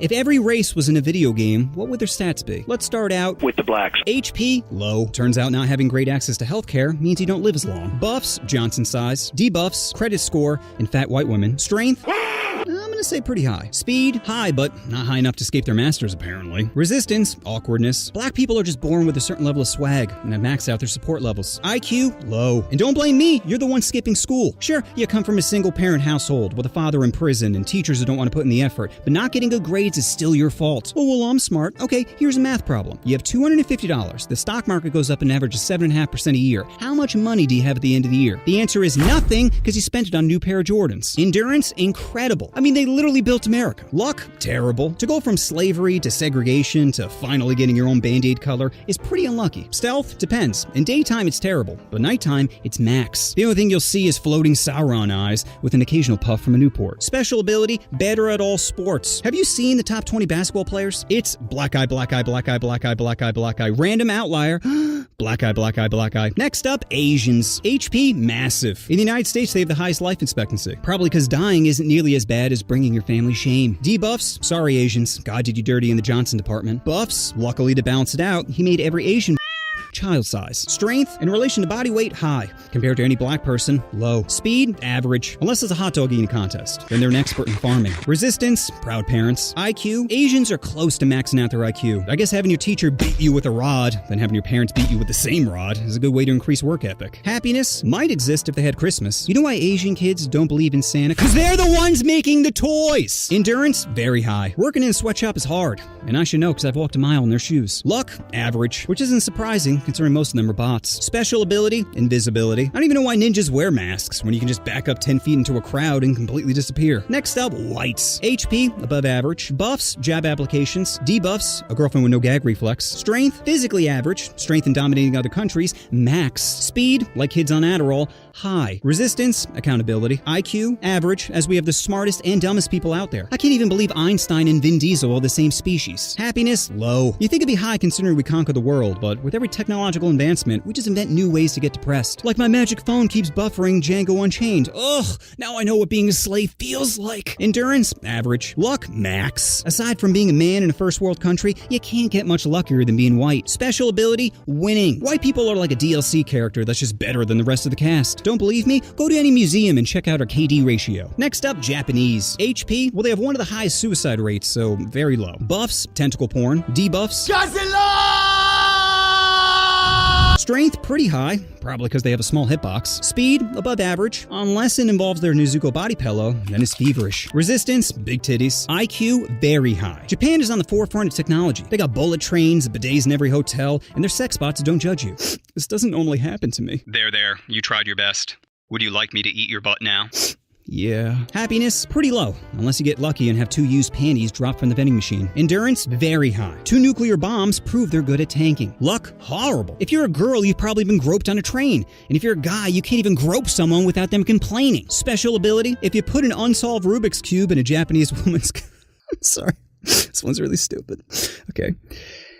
If every race was in a video game, what would their stats be? Let's start out with the blacks. HP, low. Turns out not having great access to healthcare means you don't live as long. Buffs, Johnson size. Debuffs, credit score, and fat white women. Strength, I'm gonna say pretty high. Speed, high, but not high enough to escape their masters, apparently. Resistance, awkwardness. Black people are just born with a certain level of swag and have maxed out their support levels. IQ, low. And don't blame me, you're the one skipping school. Sure, you come from a single-parent household with a father in prison and teachers who don't want to put in the effort, but not getting good grades is still your fault. Oh, well, I'm smart. Okay, here's a math problem. You have $250. The stock market goes up an average of 7.5% a year. How much money do you have at the end of the year? The answer is nothing, because you spent it on a new pair of Jordans. Endurance, incredible. I mean, they literally built America. Luck, terrible. To go from slavery to segregation to finally getting your own Band-Aid color is pretty unlucky. Stealth, depends. In daytime, it's terrible, but nighttime, it's max. The only thing you'll see is floating Sauron eyes with an occasional puff from a Newport. Special ability, better at all sports. Have you seen the top 20 basketball players? It's black eye, black eye, black eye, black eye, black eye, black eye, random outlier, black eye, black eye, black eye. Next up, Asians. HP, massive. In the United States, they have the highest life expectancy. Probably because dying isn't nearly as bad as bringing your family shame. Debuffs, sorry Asians, God did you dirty in the Johnson department. Buffs, luckily to balance it out, he made every Asian child size. Strength, in relation to body weight, high. Compared to any black person, low. Speed, average. Unless it's a hot dog eating contest. Then they're an expert in farming. Resistance, proud parents. IQ, Asians are close to maxing out their IQ. I guess having your teacher beat you with a rod, then having your parents beat you with the same rod, is a good way to increase work ethic. Happiness might exist if they had Christmas. You know why Asian kids don't believe in Santa? Because they're the ones making the toys! Endurance, very high. Working in a sweatshop is hard, and I should know because I've walked a mile in their shoes. Luck, average, which isn't surprising considering most of them are bots. Special ability, invisibility. I don't even know why ninjas wear masks when you can just back up 10 feet into a crowd and completely disappear. Next up, whites. HP, above average. Buffs, jab applications. Debuffs, a girlfriend with no gag reflex. Strength, physically average. Strength in dominating other countries, max. Speed, like kids on Adderall, high. Resistance, accountability. IQ, average, as we have the smartest and dumbest people out there. I can't even believe Einstein and Vin Diesel are the same species. Happiness, low. You think it'd be high considering we conquer the world, but with every technological advancement, we just invent new ways to get depressed. Like my magic phone keeps buffering Django Unchained. Ugh, now I know what being a slave feels like. Endurance, average. Luck, max. Aside from being a man in a first world country, you can't get much luckier than being white. Special ability, winning. White people are like a DLC character that's just better than the rest of the cast. Don't believe me? Go to any museum and check out our KD ratio. Next up, Japanese. HP, well, they have one of the highest suicide rates, so very low. Buffs, tentacle porn. Debuffs, Godzilla! Strength, pretty high, probably because they have a small hitbox. Speed, above average, unless it involves their Nezuko body pillow, then it's feverish. Resistance, big titties. IQ, very high. Japan is on the forefront of technology. They got bullet trains, bidets in every hotel, and their sex bots don't judge you. This doesn't normally happen to me. There, you tried your best. Would you like me to eat your butt now? Yeah. Happiness, pretty low, unless you get lucky and have 2 used panties dropped from the vending machine. Endurance, very high. 2 nuclear bombs prove they're good at tanking. Luck, horrible. If you're a girl, you've probably been groped on a train. And if you're a guy, you can't even grope someone without them complaining. Special ability, if you put an unsolved Rubik's Cube in a Japanese woman's... Sorry, this one's really stupid. Okay.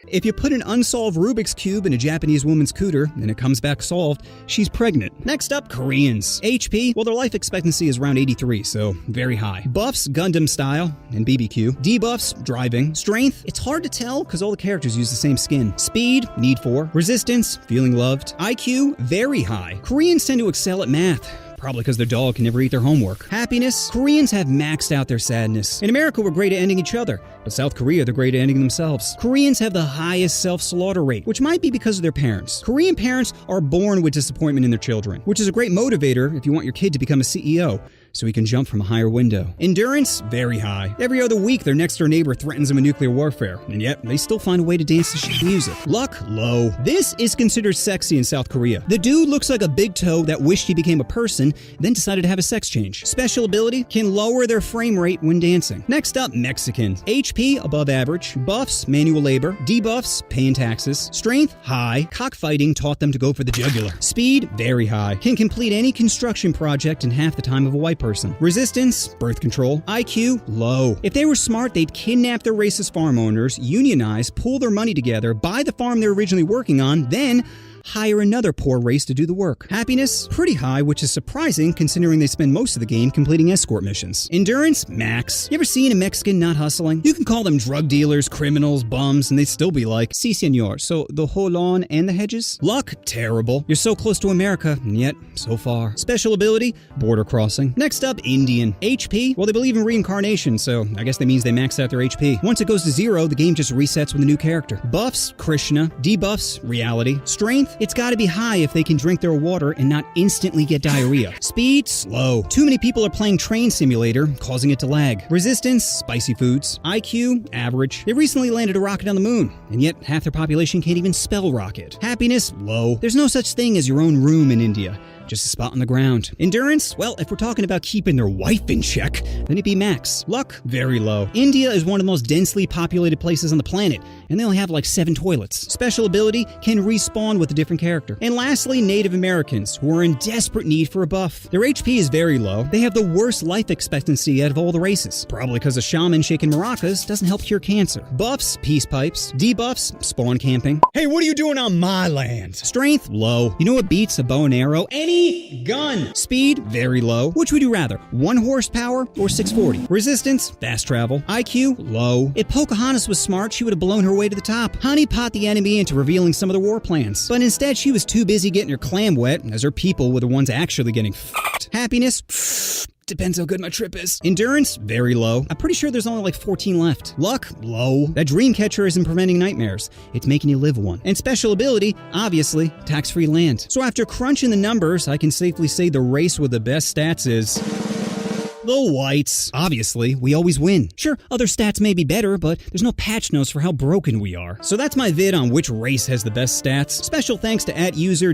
If you put an unsolved Rubik's Cube in a Japanese woman's cooter and it comes back solved, she's pregnant. Next up, Koreans. HP, well, their life expectancy is around 83, so very high. Buffs, Gundam style, and BBQ. Debuffs, driving. Strength, it's hard to tell because all the characters use the same skin. Speed, need for. Resistance, feeling loved. IQ, very high. Koreans tend to excel at math. Probably because their dog can never eat their homework. Happiness, Koreans have maxed out their sadness. In America, we're great at ending each other, but South Korea, they're great at ending themselves. Koreans have the highest self-slaughter rate, which might be because of their parents. Korean parents are born with disappointment in their children, which is a great motivator if you want your kid to become a CEO. So he can jump from a higher window. Endurance, very high. Every other week, their next door neighbor threatens them with nuclear warfare, and yet they still find a way to dance to shit music. Luck, low. This is considered sexy in South Korea. The dude looks like a big toe that wished he became a person, then decided to have a sex change. Special ability, can lower their frame rate when dancing. Next up, Mexican. HP, above average. Buffs, manual labor. Debuffs, paying taxes. Strength, high. Cockfighting taught them to go for the jugular. Speed, very high. Can complete any construction project in half the time of a white person. Resistance, birth control. IQ, low. If they were smart, they'd kidnap their racist farm owners, unionize, pool their money together, buy the farm they're originally working on, then hire another poor race to do the work. Happiness? Pretty high, which is surprising considering they spend most of the game completing escort missions. Endurance? Max. You ever seen a Mexican not hustling? You can call them drug dealers, criminals, bums, and they'd still be like, si senor, so the whole lawn and the hedges? Luck? Terrible. You're so close to America, and yet so far. Special ability? Border crossing. Next up, Indian. HP? Well, they believe in reincarnation, so I guess that means they max out their HP. Once it goes to 0, the game just resets with a new character. Buffs? Krishna. Debuffs? Reality. Strength? It's gotta be high if they can drink their water and not instantly get diarrhea. Speed? Slow. Too many people are playing Train Simulator, causing it to lag. Resistance? Spicy foods. IQ? Average. They recently landed a rocket on the moon, and yet half their population can't even spell rocket. Happiness? Low. There's no such thing as your own room in India. Just a spot on the ground. Endurance? Well, if we're talking about keeping their wife in check, then it'd be max. Luck? Very low. India is one of the most densely populated places on the planet, and they only have like 7 toilets. Special ability can respawn with a different character. And lastly, Native Americans, who are in desperate need for a buff. Their HP is very low. They have the worst life expectancy out of all the races. Probably because a shaman shaking maracas doesn't help cure cancer. Buffs? Peace pipes. Debuffs? Spawn camping. Hey, what are you doing on my land? Strength? Low. You know what beats a bow and arrow? Any gun. Speed? Very low. Which would you rather? 1 horsepower or 640? Resistance? Fast travel. IQ? Low. If Pocahontas was smart, she would have blown her way to the top. Honey pot the enemy into revealing some of their war plans. But instead, she was too busy getting her clam wet, as her people were the ones actually getting f***ed. Happiness? Depends how good my trip is. Endurance? Very low. I'm pretty sure there's only like 14 left. Luck? Low. That dream catcher isn't preventing nightmares. It's making you live one. And special ability? Obviously, tax-free land. So after crunching the numbers, I can safely say the race with the best stats is the whites. Obviously, we always win. Sure, other stats may be better, but there's no patch notes for how broken we are. So that's my vid on which race has the best stats. Special thanks to @user-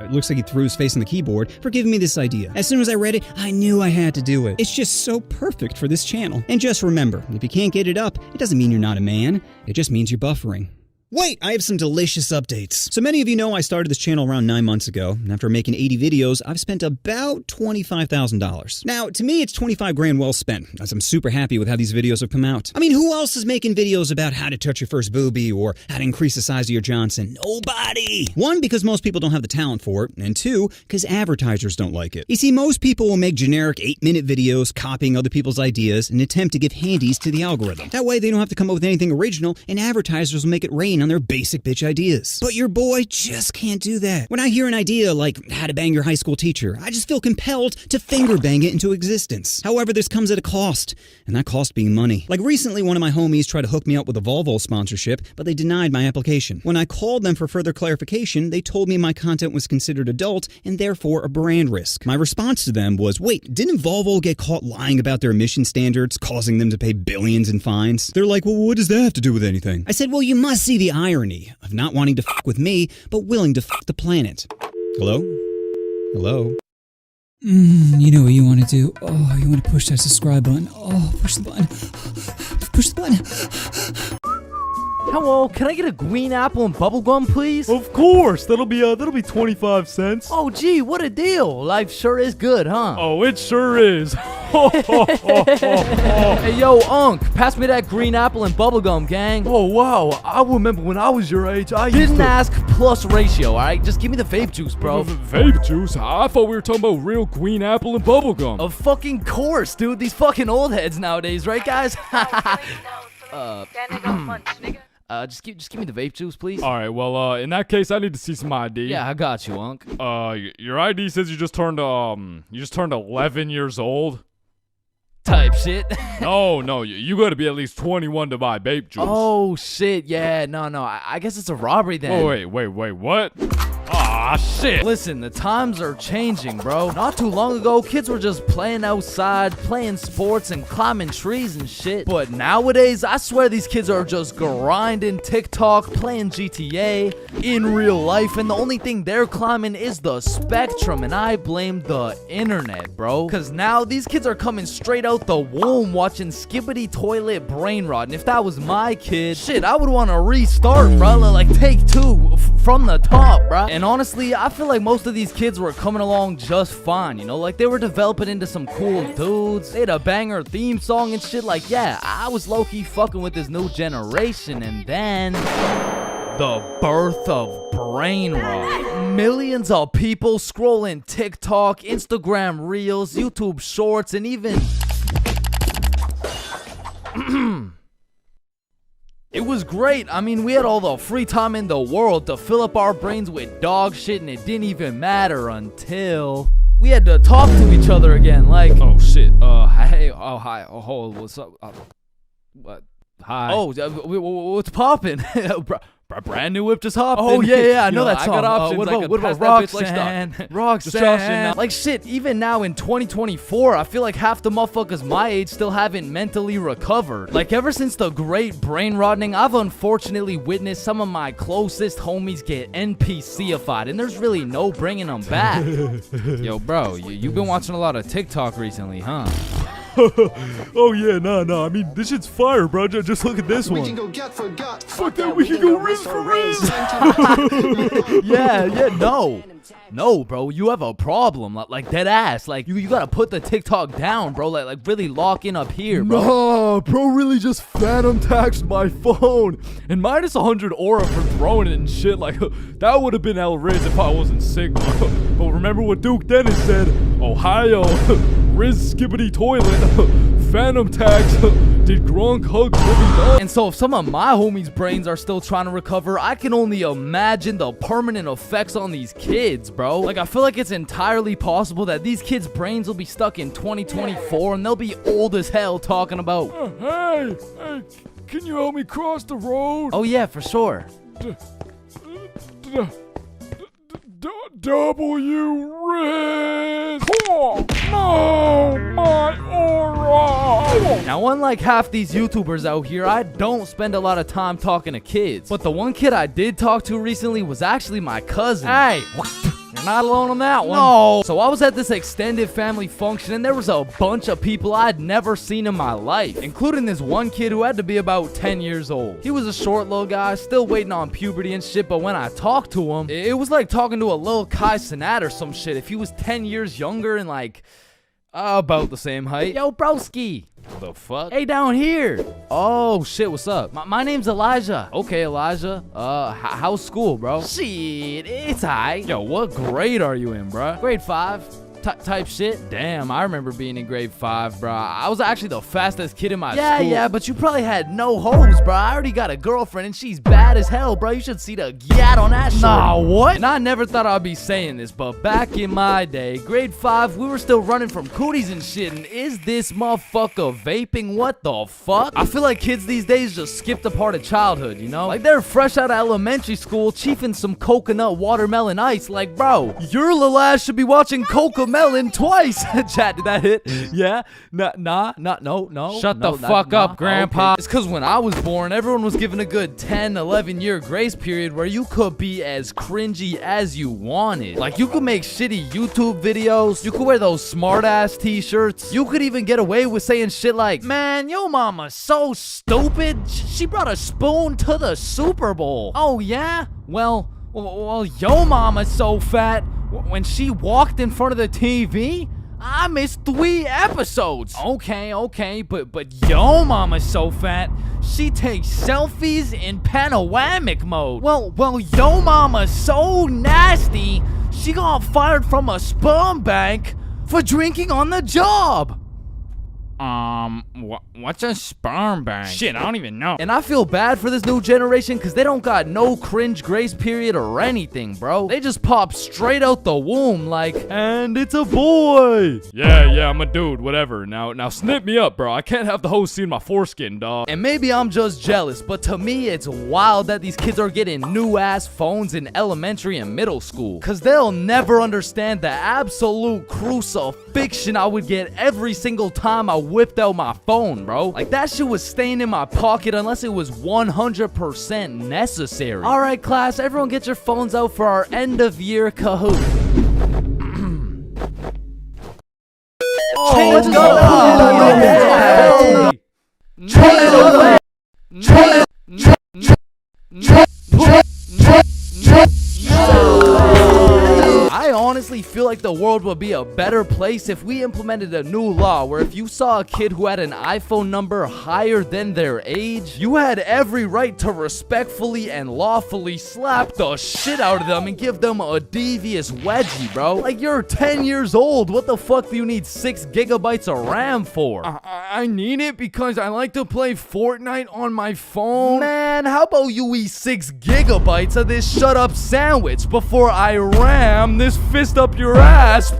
it looks like he threw his face on the keyboard for giving me this idea. As soon as I read it, I knew I had to do it. It's just so perfect for this channel. And just remember, if you can't get it up, it doesn't mean you're not a man. It just means you're buffering. Wait, I have some delicious updates. So many of you know I started this channel around 9 months ago, and after making 80 videos, I've spent about $25,000. Now, to me, it's 25 grand well spent, as I'm super happy with how these videos have come out. I mean, who else is making videos about how to touch your first boobie or how to increase the size of your Johnson? Nobody! 1, because most people don't have the talent for it, and 2, because advertisers don't like it. You see, most people will make generic 8-minute videos copying other people's ideas and attempt to give handies to the algorithm. That way, they don't have to come up with anything original, and advertisers will make it rain on their basic bitch ideas. But your boy just can't do that. When I hear an idea like how to bang your high school teacher, I just feel compelled to finger bang it into existence. However, this comes at a cost, and that cost being money. Like recently, one of my homies tried to hook me up with a Volvo sponsorship, but they denied my application. When I called them for further clarification, they told me my content was considered adult and therefore a brand risk. My response to them was, wait, didn't Volvo get caught lying about their emission standards, causing them to pay billions in fines? They're like, well, what does that have to do with anything? I said, well, you must see the irony of not wanting to fuck with me, but willing to fuck the planet. Hello? Hello? You know what you want to do? Oh, you want to push that subscribe button. Oh, push the button. Push the button. Hello, can I get a green apple and bubblegum, please? Of course, that'll be 25 cents. Oh, gee, what a deal. Life sure is good, huh? Oh, it sure is. Hey, yo, Unc, pass me that green apple and bubblegum, gang. Oh, wow. I remember when I was your age, I used Didn't to... ask plus ratio, alright? Just give me the vape juice, bro. Vape juice? I thought we were talking about real green apple and bubblegum. Of fucking course, dude. These fucking old heads nowadays, right, guys? Just give me the vape juice, please. All right, well, in that case, I need to see some ID. Yeah, I got you, Unc. Your ID says you just turned 11 years old. Type shit. No, you gotta be at least 21 to buy vape juice. Oh, shit, yeah, no, I guess it's a robbery then. Oh, wait, what? Ah, shit. Listen, the times are changing, bro. Not too long ago, kids were just playing outside, playing sports, and climbing trees and shit. But nowadays, I swear these kids are just grinding TikTok, playing GTA in real life, and the only thing they're climbing is the spectrum, and I blame the internet, bro. Cause now these kids are coming straight out the womb watching Skibbity Toilet Brain Rot, and if that was my kid, shit, I would want to restart, bro. Like, take 2 from the top, bro. And honestly, I feel like most of these kids were coming along just fine, you know? Like, they were developing into some cool dudes. They had a banger theme song and shit. Like, yeah, I was low-key fucking with this new generation, and then The birth of brain rot. Millions of people scrolling TikTok, Instagram Reels, YouTube Shorts, and even... It was great. I mean, we had all the free time in the world to fill up our brains with dog shit, and it didn't even matter until we had to talk to each other again. Like, Oh shit. Hey. Oh hi. Oh, what's up? What? Hi. oh, what's poppin'? Brand new whip just hopped. Oh, yeah, I know that I song. got options. What I about- could what pass about that bitch like Roxanne? stock. Roxanne. Roxanne. Like shit, even now in 2024, I feel like half the motherfuckers my age still haven't mentally recovered. Like ever since the great brain rotting, I've unfortunately witnessed some of my closest homies get NPC-ified, and there's really no bringing them back. Yo, bro, you've been watching a lot of TikTok recently, huh? Oh yeah, nah. I mean, this shit's fire, bro. Just look at this We one. can go get for gut. Fuck that, we can go Riz for Riz. Yeah, no, bro, you have a problem, like dead ass. Like you gotta put the TikTok down, bro. Like really lock in up here, bro. Nah, bro really just phantom taxed my phone. And minus 100 aura for throwing it and shit. Like, that would have been El Riz if I wasn't sick, bro. But remember what Duke Dennis said? Ohio, Riz skibbity toilet, phantom tax, did Gronk hug Livy Dog? And so if some of my homies' brains are still trying to recover, I can only imagine the permanent effects on these kids, bro. Like I feel like it's entirely possible that these kids' brains will be stuck in 2024 and they'll be old as hell talking about, Hey, can you help me cross the road? oh yeah, for sure. W Riz! Oh, no, my aura! Now, unlike half these YouTubers out here, I don't spend a lot of time talking to kids. But the one kid I did talk to recently was actually my cousin. Hey! You're not alone on that one. No. So I was at this extended family function and there was a bunch of people I'd never seen in my life, including this one kid who had to be about 10 years old. He was a short little guy, still waiting on puberty and shit, but when I talked to him, it was like talking to a little Kai Cenat or some shit. If he was 10 years younger and like about the same height. Yo, broski. The fuck? Hey, down here. Oh, shit, what's up? My name's Elijah. Okay, Elijah. How's school, bro? Shit, it's aight. Yo, what grade are you in, bro? Grade 5. Type shit. Damn, I remember being in grade 5, bro. I was actually the fastest kid in my school. Yeah, but you probably had no hoes, bro. I already got a girlfriend and she's bad as hell, bro. You should see the gat on that shit. Nah, what? And I never thought I'd be saying this, but back in my day, grade 5, we were still running from cooties and shit, and is this motherfucker vaping? What the fuck? I feel like kids these days just skipped a part of childhood, you know? Like they're fresh out of elementary school, chiefing some coconut watermelon ice. Like, bro, your little ass should be watching Cocomelon twice. Chat, did that hit? Yeah? No. Shut the fuck up, Grandpa. Okay. It's because when I was born, everyone was given a good 10, 11-year grace period where you could be as cringy as you wanted. Like, you could make shitty YouTube videos. You could wear those smart-ass t-shirts. You could even get away with saying shit like, man, yo mama's so stupid. She brought a spoon to the Super Bowl. Oh, yeah? Well, yo mama's so fat. When she walked in front of the TV, I missed 3 episodes. Okay, but yo mama's so fat, she takes selfies in panoramic mode. Well, yo mama's so nasty, she got fired from a sperm bank for drinking on the job. What's a sperm bank? Shit, I don't even know. And I feel bad for this new generation because they don't got no cringe grace period or anything, bro. They just pop straight out the womb like, and it's a boy. Yeah, I'm a dude, whatever. Now snip me up, bro. I can't have the host seeing my foreskin, dog. And maybe I'm just jealous, but to me it's wild that these kids are getting new ass phones in elementary and middle school. Cause they'll never understand the absolute crucifixion I would get every single time I whipped out my phone, bro. Like that shit was staying in my pocket unless it was 100% necessary. Alright class, everyone get your phones out for our end of year Kahoot. Let's go. I honestly feel like think the world would be a better place if we implemented a new law where if you saw a kid who had an iPhone number higher than their age, you had every right to respectfully and lawfully slap the shit out of them and give them a devious wedgie, bro. Like, you're 10 years old. What the fuck do you need 6 gigabytes of RAM for? I need it because I like to play Fortnite on my phone. Man, how about you eat 6 gigabytes of this shut up sandwich before I ram this fist up your ass?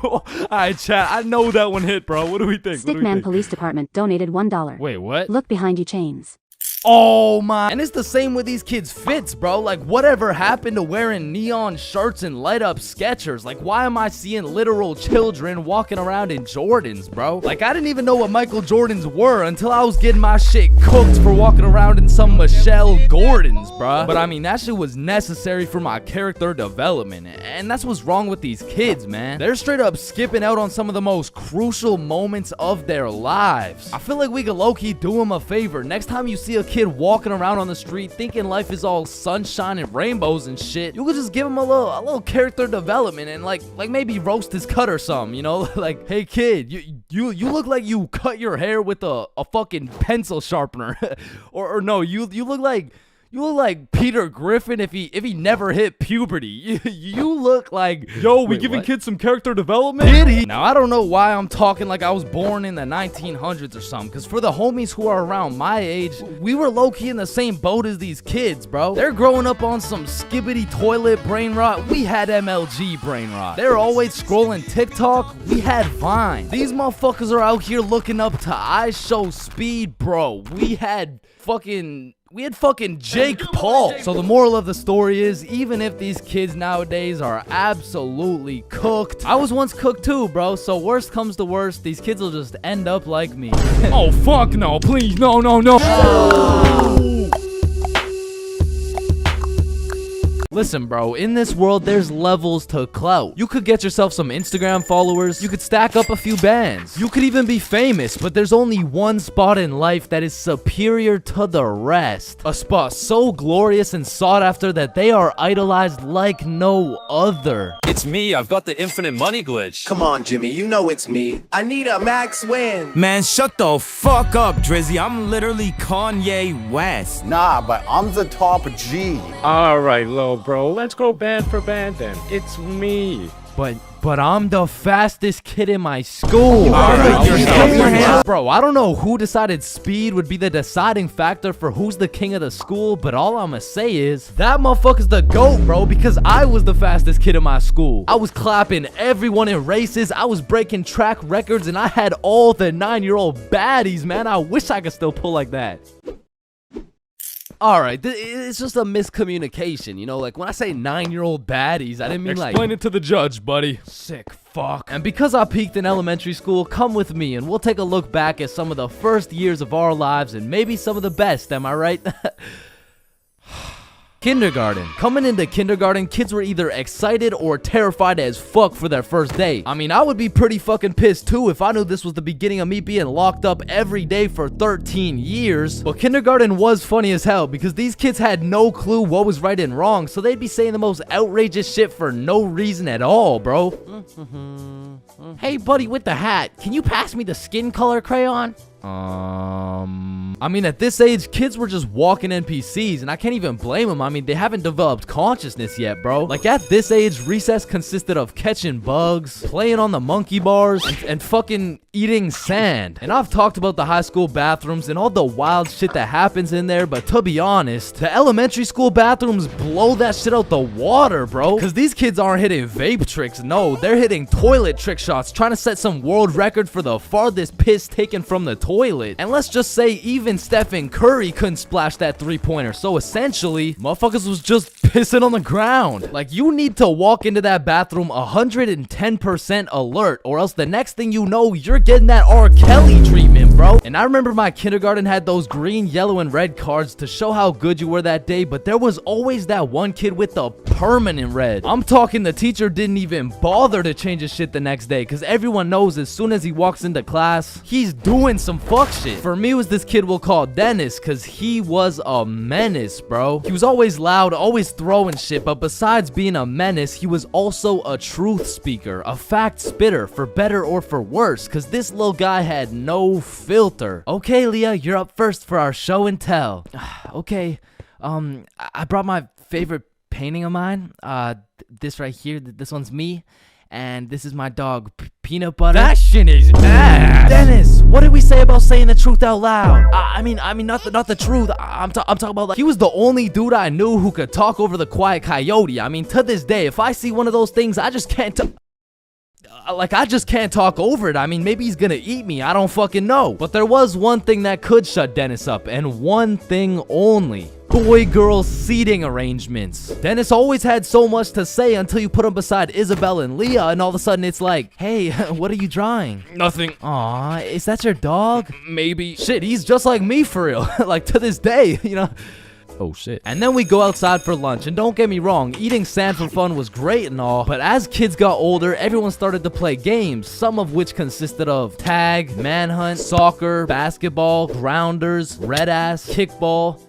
Alright, chat. I know that one hit, bro. What do we think? Stickman Police Department donated $1. Wait, what? Look behind you, chains. Oh my. And it's the same with these kids' fits, bro. Like, whatever happened to wearing neon shirts and light up Skechers? Like, why am I seeing literal children walking around in Jordans, bro? Like, I didn't even know what Michael Jordans were until I was getting my shit cooked for walking around in some Michelle Gordons, bro. But I mean, that shit was necessary for my character development. And that's what's wrong with these kids, man. They're straight up skipping out on some of the most crucial moments of their lives. I feel like we could low-key do them a favor. Next time you see a kid walking around on the street thinking life is all sunshine and rainbows and shit, you could just give him a little character development and like maybe roast his cut or something, you know? Like, hey kid, you look like you cut your hair with a fucking pencil sharpener. or no, you look like Peter Griffin if he never hit puberty. You look like... Yo, we Wait, giving what? kids some character development? Did he? Now, I don't know why I'm talking like I was born in the 1900s or something, because for the homies who are around my age, we were low-key in the same boat as these kids, bro. They're growing up on some skibbity toilet brain rot. We had MLG brain rot. They're always scrolling TikTok. We had Vine. These motherfuckers are out here looking up to I Show Speed, bro. We had fucking Jake Paul. So the moral of the story is, even if these kids nowadays are absolutely cooked, I was once cooked too, bro. So worst comes to worst, these kids will just end up like me. Oh, fuck no. Please, no. Listen, bro, in this world, there's levels to clout. You could get yourself some Instagram followers, you could stack up a few bands, you could even be famous, but there's only one spot in life that is superior to the rest. A spot so glorious and sought after that they are idolized like no other. It's me, I've got the infinite money glitch. Come on, Jimmy, you know it's me. I need a max win. Man, shut the fuck up, Drizzy. I'm literally Kanye West. Nah, but I'm the top G. Alright, little bro, let's go band for band then. It's me. But I'm the fastest kid in my school. Bro, I don't know who decided speed would be the deciding factor for who's the king of the school, but all I'ma say is that motherfucker's the GOAT, bro, because I was the fastest kid in my school. I was clapping everyone in races, I was breaking track records, and I had all the 9-year-old baddies, man. I wish I could still pull like that. Alright, it's just a miscommunication, you know? Like, when I say 9-year-old baddies, I didn't mean like... Explain it to the judge, buddy. Sick fuck. And because I peaked in elementary school, come with me and we'll take a look back at some of the first years of our lives and maybe some of the best, am I right? Kindergarten. Coming into kindergarten, kids were either excited or terrified as fuck for their first day. I mean, I would be pretty fucking pissed too if I knew this was the beginning of me being locked up every day for 13 years. But kindergarten was funny as hell because these kids had no clue what was right and wrong, so they'd be saying the most outrageous shit for no reason at all, bro. Hey buddy with the hat, can you pass me the skin color crayon? I mean, at this age, kids were just walking NPCs, and I can't even blame them. I mean, they haven't developed consciousness yet, bro. Like, at this age, recess consisted of catching bugs, playing on the monkey bars, and fucking eating sand. And I've talked about the high school bathrooms and all the wild shit that happens in there, but to be honest, the elementary school bathrooms blow that shit out the water, bro. Because these kids aren't hitting vape tricks, no, they're hitting toilet trick shots, trying to set some world record for the farthest piss taken from the toilet. And let's just say even Stephen Curry couldn't splash that 3-pointer. So essentially, motherfuckers was just pissing on the ground. Like, you need to walk into that bathroom 110% alert, or else the next thing you know, you're getting that R. Kelly treatment, bro. And I remember my kindergarten had those green, yellow, and red cards to show how good you were that day, but there was always that one kid with the permanent red. I'm talking the teacher didn't even bother to change his shit the next day, because everyone knows as soon as he walks into class, he's doing some fuck shit. For me, it was this kid we'll call Dennis, because he was a menace, bro. He was always loud, always throwing shit, but besides being a menace, he was also a truth speaker, a fact spitter, for better or for worse, because this little guy had no filter. Okay, Leah, you're up first for our show and tell. Okay, I brought my favorite painting of mine. This right here, this one's me, and this is my dog, Peanut Butter. That shit is ass. Dennis, what did we say about saying the truth out loud? I mean, not the truth. I'm talking about, like, he was the only dude I knew who could talk over the quiet coyote. I mean, to this day, if I see one of those things, I just can't I just can't talk over it. I mean, maybe he's gonna eat me. I don't fucking know. But there was one thing that could shut Dennis up, and one thing only. Boy-girl seating arrangements. Dennis always had so much to say until you put him beside Isabel and Leah, and all of a sudden it's like, hey, what are you drawing? Nothing. Aw, is that your dog? Maybe. Shit, he's just like me for real. Like, to this day, you know? Oh shit. And then we go outside for lunch, and don't get me wrong, eating sand for fun was great and all, but as kids got older, everyone started to play games, some of which consisted of tag, manhunt, soccer, basketball, grounders, red ass, kickball,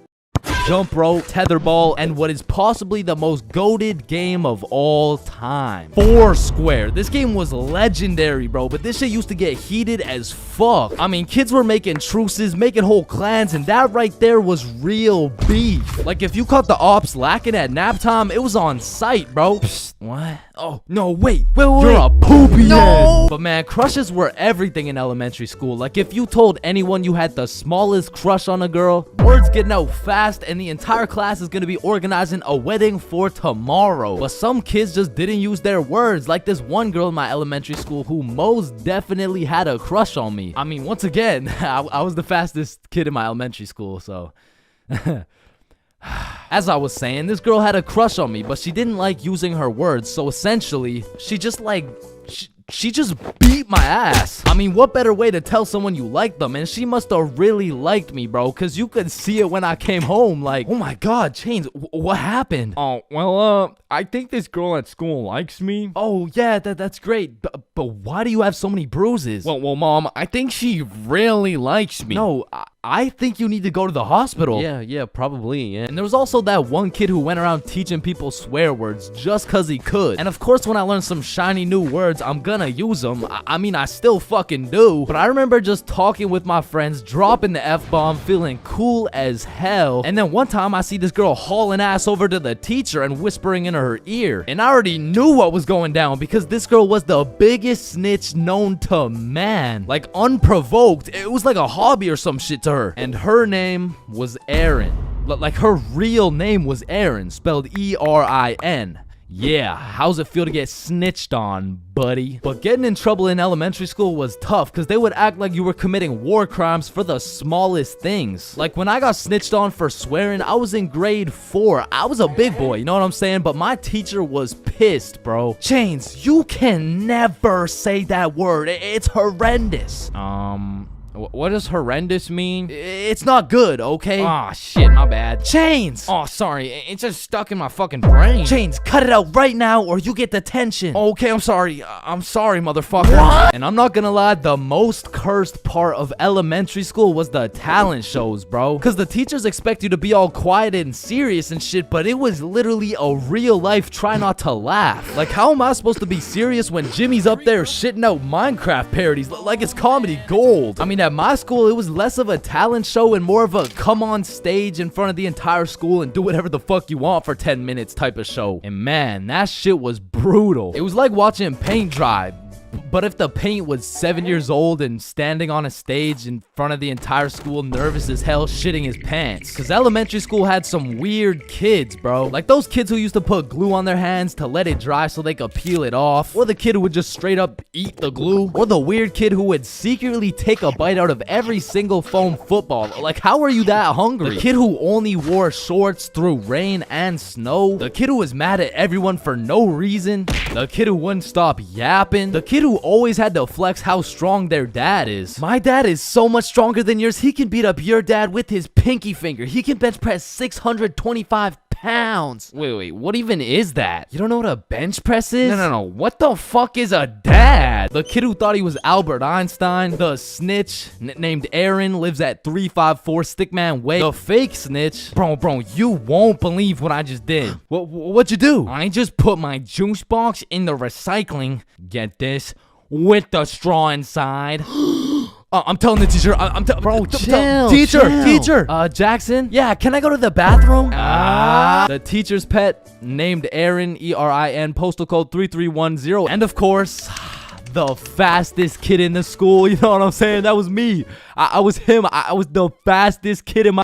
jump rope, tetherball, and what is possibly the most goated game of all time, Foursquare. This game was legendary, bro, but this shit used to get heated as fuck. I mean, kids were making truces, making whole clans, and that right there was real beef. Like, if you caught the ops lacking at nap time, it was on sight, bro. Psst, what? Oh, no, wait. You're a poopy head. But man, crushes were everything in elementary school. Like, if you told anyone you had the smallest crush on a girl, word's getting out fast, and the entire class is gonna be organizing a wedding for tomorrow. But some kids just didn't use their words, like this one girl in my elementary school who most definitely had a crush on me. I mean, once again, I was the fastest kid in my elementary school, so... As I was saying, this girl had a crush on me, but she didn't like using her words, so essentially, she just she just beat my ass. I mean, what better way to tell someone you like them? And she must have really liked me, bro, because you could see it when I came home. Like, oh my god, Chains, what happened? Oh, well, I think this girl at school likes me. Oh, yeah, that's great. But why do you have so many bruises? Well, Mom, I think she really likes me. No, I think you need to go to the hospital. Yeah, probably, yeah. And there was also that one kid who went around teaching people swear words just cause he could. And of course, when I learn some shiny new words, I'm gonna use them. I mean, I still fucking do. But I remember just talking with my friends, dropping the F-bomb, feeling cool as hell. And then one time I see this girl hauling ass over to the teacher and whispering in her ear. And I already knew what was going down because this girl was the biggest snitch known to man. Like, unprovoked. It was like a hobby or some shit to her. And her name was Erin. Like, her real name was Erin, spelled E-R-I-N. Yeah, how's it feel to get snitched on, buddy? But getting in trouble in elementary school was tough because they would act like you were committing war crimes for the smallest things. Like, when I got snitched on for swearing, I was in grade 4. I was a big boy, you know what I'm saying? But my teacher was pissed, bro. Chains, you can never say that word. It's horrendous. What does horrendous mean? It's not good, okay? Aw, shit, my bad. Chains! Oh, sorry, it's just stuck in my fucking brain. Chains, cut it out right now or you get detention. Okay, I'm sorry. I'm sorry, motherfucker. What? And I'm not gonna lie, the most cursed part of elementary school was the talent shows, bro. Because the teachers expect you to be all quiet and serious and shit, but it was literally a real life try not to laugh. Like, how am I supposed to be serious when Jimmy's up there shitting out Minecraft parodies like it's comedy gold? I mean, at my school, it was less of a talent show and more of a come on stage in front of the entire school and do whatever the fuck you want for 10 minutes type of show. And man, that shit was brutal. It was like watching paint dry. But if the paint was 7 years old and standing on a stage in front of the entire school nervous as hell shitting his pants. Cause elementary school had some weird kids, bro. Like those kids who used to put glue on their hands to let it dry so they could peel it off. Or the kid who would just straight up eat the glue. Or the weird kid who would secretly take a bite out of every single foam football. Like, how are you that hungry? The kid who only wore shorts through rain and snow. The kid who was mad at everyone for no reason. The kid who wouldn't stop yapping. The kid kid who always had to flex how strong their dad is. My dad is so much stronger than yours. He can beat up your dad with his pinky finger. He can bench press 625 pounds. Wait, what even is that? You don't know what a bench press is? No. What the fuck is a dad? The kid who thought he was Albert Einstein, the snitch named Aaron, lives at 354 Stickman Way. The fake snitch, bro, you won't believe what I just did. What'd you do? I just put my juice box in the recycling. Get this, with the straw inside. I'm telling the teacher. Bro, chill. Teacher. Jackson. Yeah, can I go to the bathroom? The teacher's pet named Aaron, ERIN, postal code 3310. And of course, the fastest kid in the school. You know what I'm saying? That was me. I was him. I was the fastest kid in my